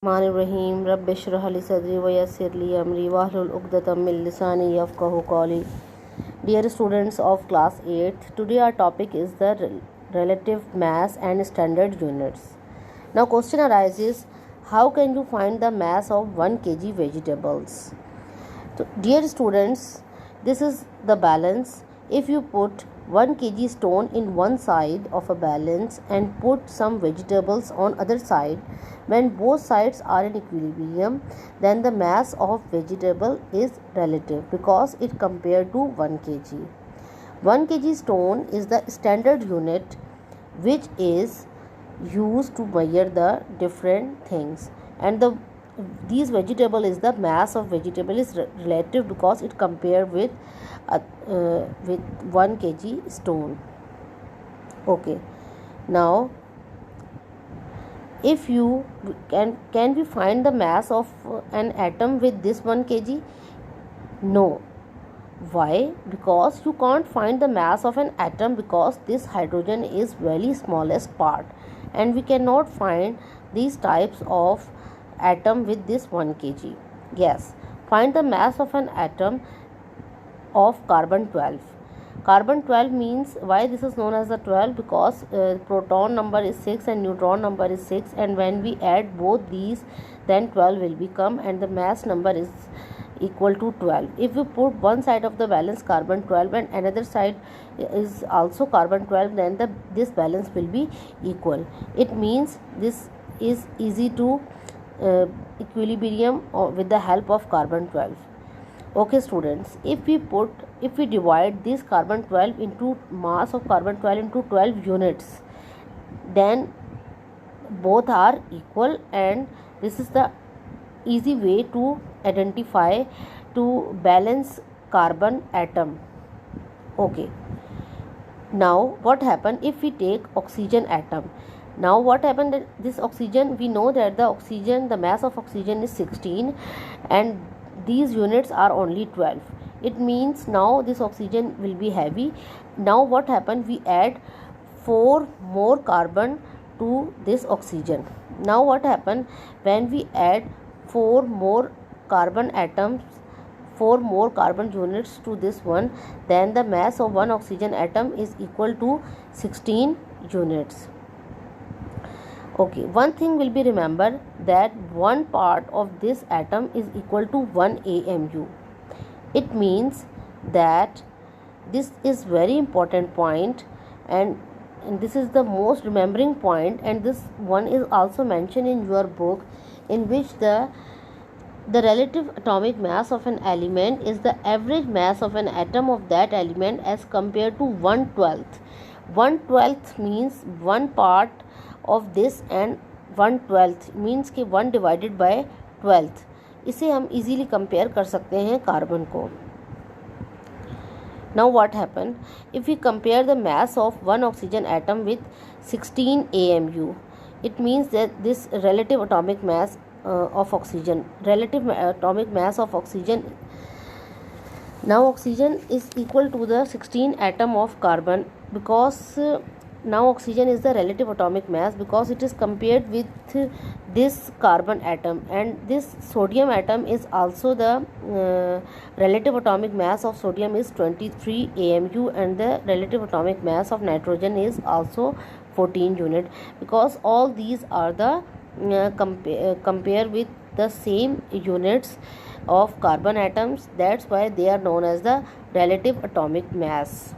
रहीम रब इश्रह ली सदरी व यस्सिर ली अमरी वाहलुल उक़दतम मिन लिसानी यफ़क़हू क़ौली. Dear students of class 8th, today our topic is the relative mass and standard units. Now question arises, how can you find the mass of 1 kg vegetables? So, dear students, this is the balance. If you put 1 kg stone in one side of a balance and put some vegetables on other side, when both sides are in equilibrium, then the mass of vegetable is relative because it compared to 1 kg. 1 kg stone is the standard unit which is used to measure the different things, and these vegetable is the mass of vegetable is relative because it compared with 1 kg stone. Okay, now if you can we find the mass of an atom with this 1 kg? No. Why? Because you can't find the mass of an atom because this hydrogen is very smallest part, and we cannot find these types of atom with this 1 kg. Yes, find the mass of an atom of carbon 12. Carbon 12 means, why this is known as the 12? Because proton number is 6 and neutron number is 6, and when we add both these, then 12 will become, and the mass number is equal to 12. If we put one side of the balance carbon 12 and another side is also carbon 12, then this balance will be equal. It means this is easy to equilibrium with the help of carbon 12. Okay students, if we divide this carbon 12 into mass of carbon 12 into 12 units, then both are equal, and this is the easy way to identify to balance carbon atom. Okay, now what happen if we take oxygen atom? Now what happened that this oxygen, we know that the mass of oxygen is 16 and these units are only 12. It means now this oxygen will be heavy. Now what happened, we add 4 more carbon to this oxygen. Now what happened, when we add 4 more carbon atoms, 4 more carbon units to this one, then the mass of one oxygen atom is equal to 16 units. Okay, one thing will be remember that one part of this atom is equal to 1 AMU. It means that this is very important point, and this is the most remembering point, and this one is also mentioned in your book, in which the relative atomic mass of an element is the average mass of an atom of that element as compared to 1/12. 1/12 means one part of this, and 1/12 means कि 1 divided by 12. इसे हम easily compare कर सकते हैं carbon को. Now what happen if we compare the mass of one oxygen atom with 16 AMU? It means that this relative atomic mass of oxygen, now oxygen is equal to the 16 atom of carbon, because now oxygen is the relative atomic mass because it is compared with this carbon atom, and this sodium atom is also the relative atomic mass of sodium is 23 AMU, and the relative atomic mass of nitrogen is also 14 unit, because all these are the compare with the same units of carbon atoms. That's why they are known as the relative atomic mass.